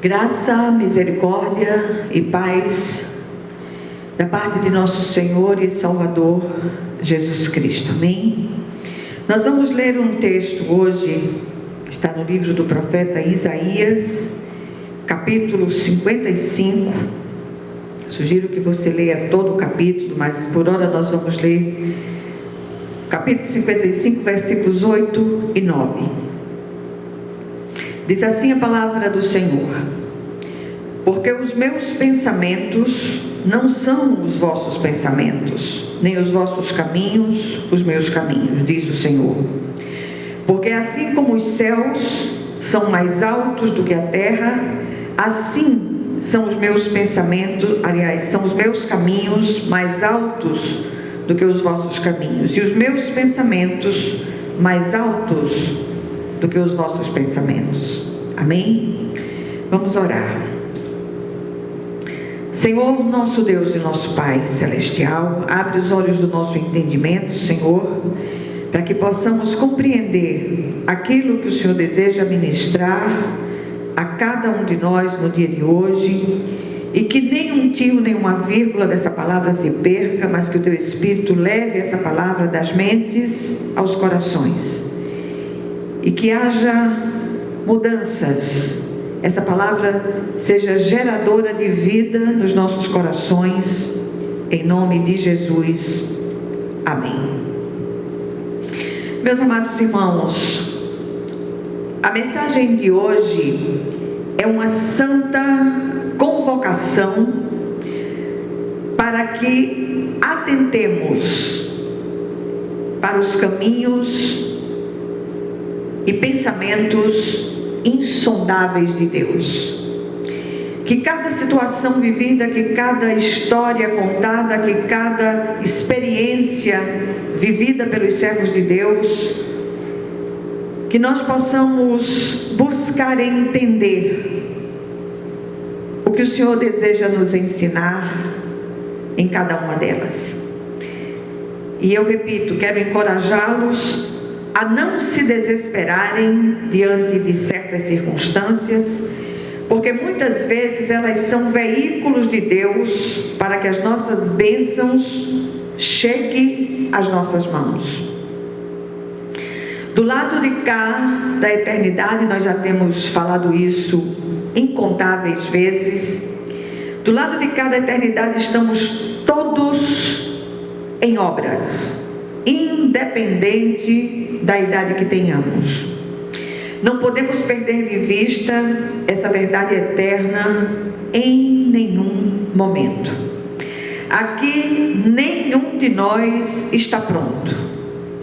Graça, misericórdia e paz da parte de nosso Senhor e Salvador Jesus Cristo. Amém? Nós vamos ler um texto hoje que está no livro do profeta Isaías, capítulo 55. Sugiro que você leia todo o capítulo, mas por hora nós vamos ler capítulo 55, versículos 8 e 9. Diz assim a palavra do Senhor: porque os meus pensamentos não são os vossos pensamentos, nem os vossos caminhos os meus caminhos, diz o Senhor. Porque assim como os céus são mais altos do que a terra, assim são os meus pensamentos, aliás, são os meus caminhos mais altos do que os vossos caminhos, e os meus pensamentos mais altos do que os vossos pensamentos. Amém? Vamos orar. Senhor, nosso Deus e nosso Pai celestial, abre os olhos do nosso entendimento, Senhor, para que possamos compreender aquilo que o Senhor deseja ministrar a cada um de nós no dia de hoje, e que nenhum tio, nenhuma vírgula dessa palavra se perca, mas que o Teu Espírito leve essa palavra das mentes aos corações, e que haja mudanças, essa palavra seja geradora de vida nos nossos corações, em nome de Jesus, amém. Meus amados irmãos, a mensagem de hoje é uma santa convocação para que atentemos para os caminhos e pensamentos insondáveis de Deus. Que cada situação vivida, que cada história contada, que cada experiência vivida pelos servos de Deus, que nós possamos buscar entender o que o Senhor deseja nos ensinar em cada uma delas. E eu repito, quero encorajá-los a não se desesperarem diante de certas circunstâncias, porque muitas vezes elas são veículos de Deus para que as nossas bênçãos cheguem às nossas mãos. Do lado de cá da eternidade, nós já temos falado isso incontáveis vezes. Do lado de cá da eternidade estamos todos em obras, independente da idade que tenhamos. Não podemos perder de vista essa verdade eterna em nenhum momento. Aqui nenhum de nós está pronto,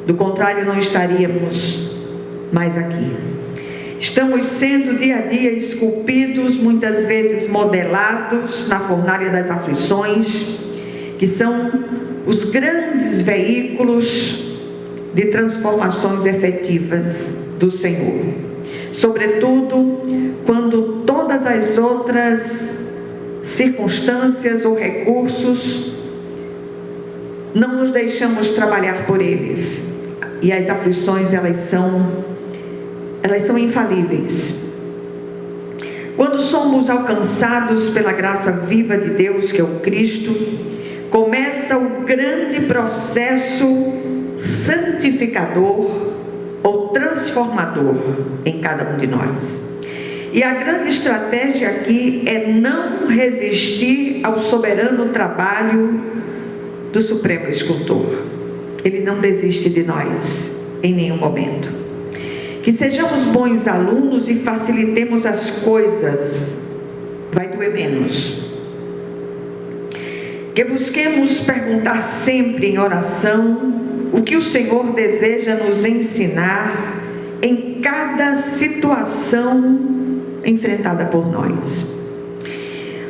do contrário não estaríamos mais aqui. Estamos sendo dia a dia esculpidos, muitas vezes modelados na fornalha das aflições, que são os grandes veículos de transformações efetivas do Senhor, sobretudo quando todas as outras circunstâncias ou recursos não nos deixamos trabalhar por eles, e as aflições elas são infalíveis. Quando somos alcançados pela graça viva de Deus, que é o Cristo, começa o grande processo santificador ou transformador em cada um de nós. E a grande estratégia aqui é não resistir ao soberano trabalho do Supremo Escultor. Ele não desiste de nós em nenhum momento. Que sejamos bons alunos e facilitemos as coisas, vai doer menos. Que busquemos perguntar sempre em oração o que o Senhor deseja nos ensinar em cada situação enfrentada por nós.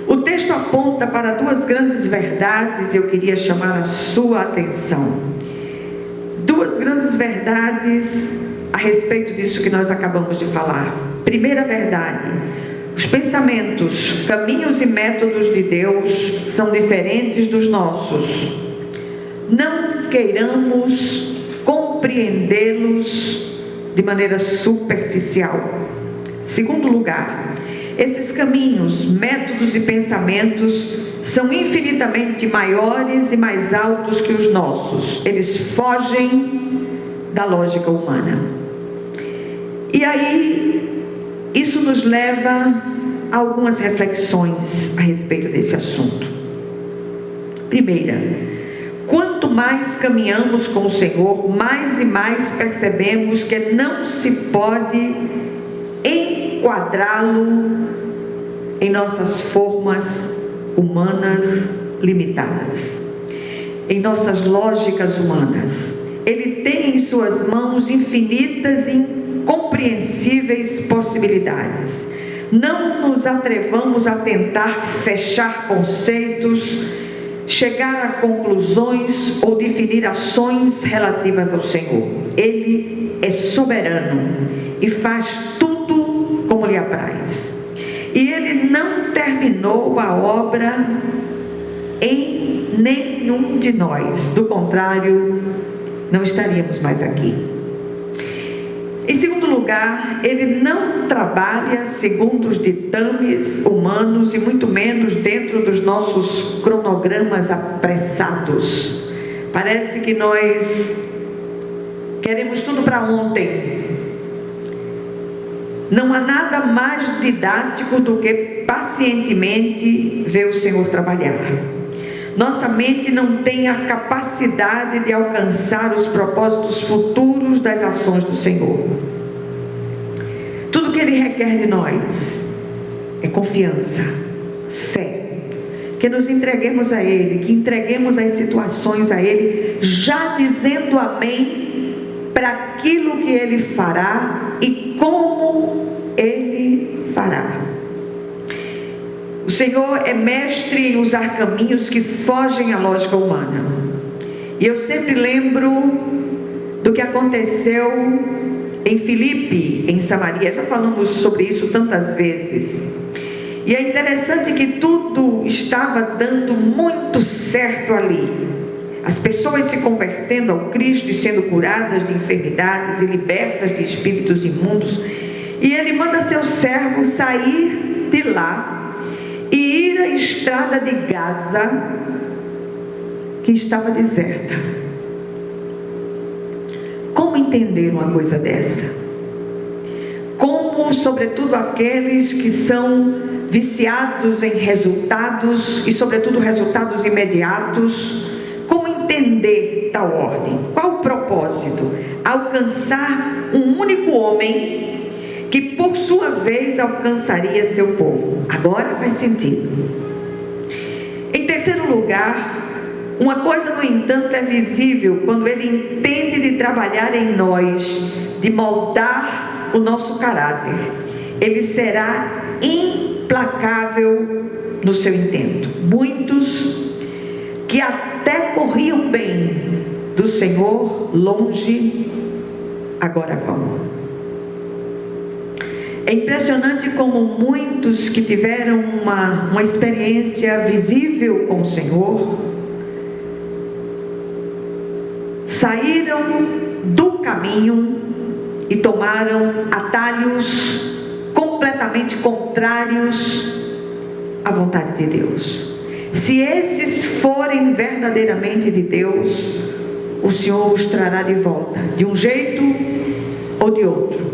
O texto aponta para duas grandes verdades e eu queria chamar a sua atenção. Duas grandes verdades a respeito disso que nós acabamos de falar. Primeira verdade: os pensamentos, caminhos e métodos de Deus são diferentes dos nossos. Não queiramos compreendê-los de maneira superficial. Segundo lugar, Esses caminhos, métodos e pensamentos são infinitamente maiores e mais altos que os nossos. Eles fogem da lógica humana. E aí, isso nos leva a algumas reflexões a respeito desse assunto. Primeira, quanto mais caminhamos com o Senhor, mais e mais percebemos que não se pode enquadrá-lo em nossas formas humanas limitadas, em nossas lógicas humanas. Ele tem em suas mãos infinitas e incompreensíveis possibilidades. Não nos atrevamos a tentar fechar conceitos, chegar a conclusões ou definir ações relativas ao Senhor. Ele é soberano e faz tudo como lhe apraz. E Ele não terminou a obra em nenhum de nós. Do contrário, não estaríamos mais aqui. Em segundo lugar, Ele não trabalha segundo os ditames humanos e muito menos dentro dos nossos cronogramas apressados. Parece que nós queremos tudo para ontem. Não há nada mais didático do que pacientemente ver o Senhor trabalhar. Nossa mente não tem a capacidade de alcançar os propósitos futuros das ações do Senhor. Tudo que Ele requer de nós é confiança, fé, que nos entreguemos a Ele, que entreguemos as situações a Ele, já dizendo amém para aquilo que Ele fará e como Ele fará. O Senhor é mestre em usar caminhos que fogem à lógica humana. E eu sempre lembro do que aconteceu em Filipe, em Samaria. Já falamos sobre isso tantas vezes. E é interessante que tudo estava dando muito certo ali. As pessoas se convertendo ao Cristo e sendo curadas de enfermidades e libertas de espíritos imundos. E Ele manda seu servo sair de lá e ir à estrada de Gaza, que estava deserta. Como entender uma coisa dessa? Como, sobretudo, aqueles que são viciados em resultados e, sobretudo, resultados imediatos, como entender tal ordem? Qual o propósito? Alcançar um único homem que por sua vez alcançaria seu povo. Agora faz sentido. Em terceiro lugar, uma coisa, no entanto, é visível quando Ele entende de trabalhar em nós, de moldar o nosso caráter. Ele será implacável no seu intento. Muitos que até corriam bem do Senhor longe, agora vão. É impressionante como muitos que tiveram uma experiência visível com o Senhor saíram do caminho e tomaram atalhos completamente contrários à vontade de Deus. Se esses forem verdadeiramente de Deus, o Senhor os trará de volta, de um jeito ou de outro.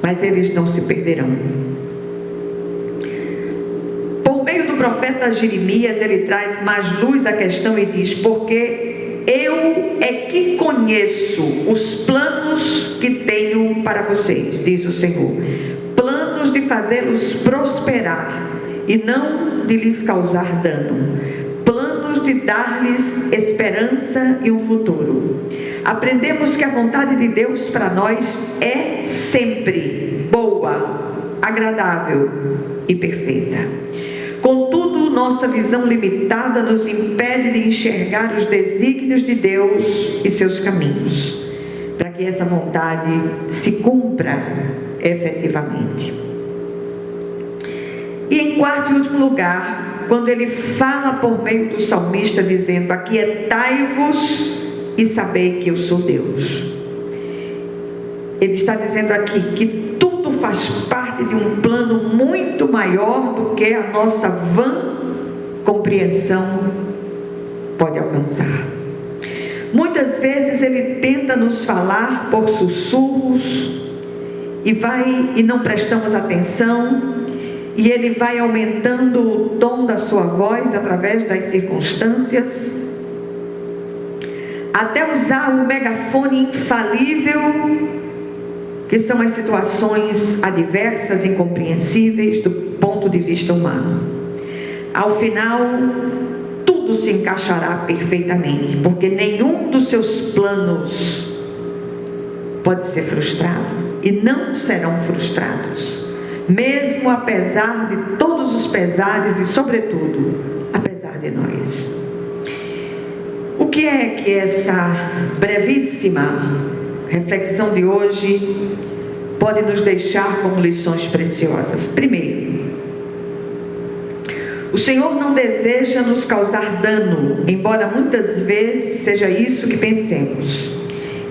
Mas eles não se perderão. Por meio do profeta Jeremias, ele traz mais luz à questão e diz: porque eu é que conheço os planos que tenho para vocês, diz o Senhor, planos de fazê-los prosperar e não de lhes causar dano, planos de dar-lhes esperança e um futuro. Aprendemos que a vontade de Deus para nós é sempre boa, agradável e perfeita. Contudo, nossa visão limitada nos impede de enxergar os desígnios de Deus e seus caminhos, para que essa vontade se cumpra efetivamente. E em quarto e último lugar, quando ele fala por meio do salmista dizendo: aquietai-vos e sabei que eu sou Deus. Ele está dizendo aqui que tudo faz parte de um plano muito maior do que a nossa vã compreensão pode alcançar. Muitas vezes Ele tenta nos falar por sussurros e não prestamos atenção, e Ele vai aumentando o tom da sua voz através das circunstâncias, até usar o megafone infalível, que são as situações adversas, incompreensíveis do ponto de vista humano. Ao final, tudo se encaixará perfeitamente, porque nenhum dos seus planos pode ser frustrado, e não serão frustrados, mesmo apesar de todos os pesares e, sobretudo, apesar de nós. O que é que essa brevíssima reflexão de hoje pode nos deixar como lições preciosas? Primeiro, o Senhor não deseja nos causar dano, embora muitas vezes seja isso que pensemos.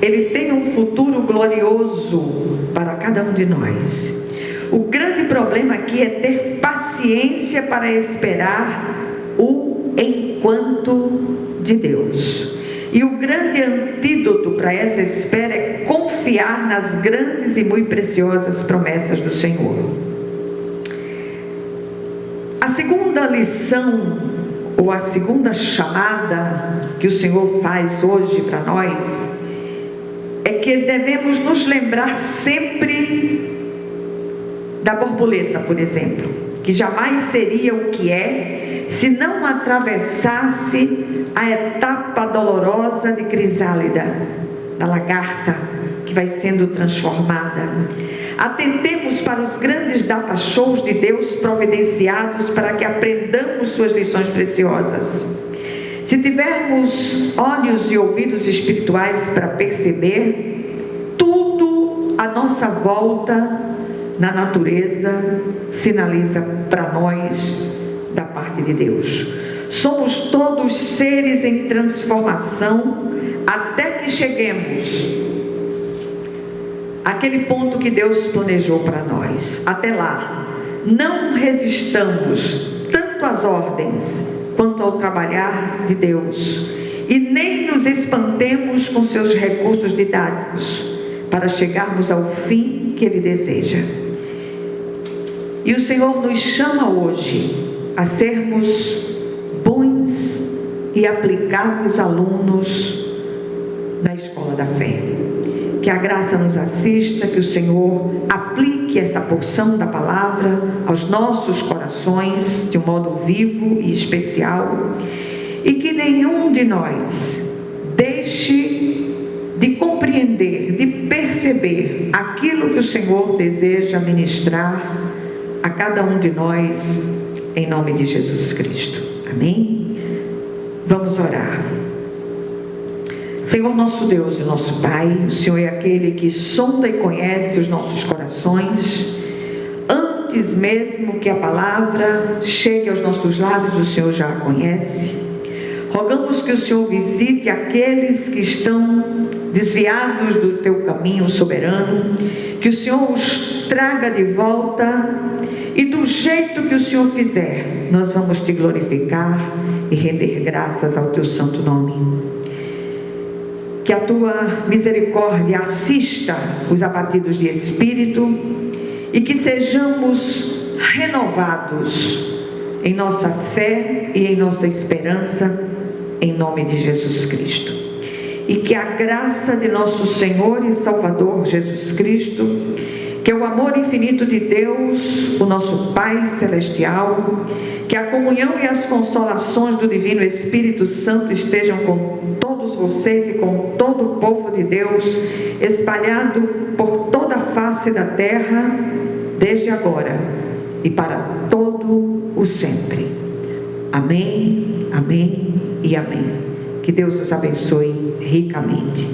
Ele tem um futuro glorioso para cada um de nós. O grande problema aqui é ter paciência para esperar o enquanto de Deus. E o grande antídoto para essa espera é confiar nas grandes e muito preciosas promessas do Senhor. A segunda lição, ou a segunda chamada que o Senhor faz hoje para nós, é que devemos nos lembrar sempre da borboleta, por exemplo, que jamais seria o que é se não atravessasse a etapa dolorosa de crisálida, da lagarta que vai sendo transformada. Atentemos para os grandes data shows de Deus providenciados para que aprendamos suas lições preciosas. Se tivermos olhos e ouvidos espirituais para perceber, tudo à nossa volta na natureza sinaliza para nós da parte de Deus. Somos todos seres em transformação até que cheguemos àquele ponto que Deus planejou para nós. Até lá, não resistamos tanto às ordens quanto ao trabalhar de Deus, e nem nos espantemos com seus recursos didáticos para chegarmos ao fim que Ele deseja. E o Senhor nos chama hoje a sermos bons e aplicados alunos na escola da fé. Que a graça nos assista, que o Senhor aplique essa porção da palavra aos nossos corações de um modo vivo e especial, e que nenhum de nós deixe de compreender, de perceber aquilo que o Senhor deseja ministrar a cada um de nós, em nome de Jesus Cristo. Amém? Vamos orar. Senhor nosso Deus e nosso Pai, o Senhor é aquele que sonda e conhece os nossos corações. Antes mesmo que a palavra chegue aos nossos lábios, o Senhor já a conhece. Rogamos que o Senhor visite aqueles que estão desviados do teu caminho soberano, que o Senhor os traga de volta, e do jeito que o Senhor fizer, nós vamos te glorificar e render graças ao teu santo nome. Que a tua misericórdia assista os abatidos de espírito, e que sejamos renovados em nossa fé e em nossa esperança, em nome de Jesus Cristo. E que a graça de nosso Senhor e Salvador Jesus Cristo, que é o amor infinito de Deus, o nosso Pai Celestial, que a comunhão e as consolações do Divino Espírito Santo estejam com todos vocês e com todo o povo de Deus, espalhado por toda a face da terra, desde agora e para todo o sempre. Amém, amém e amém. Que Deus os abençoe ricamente.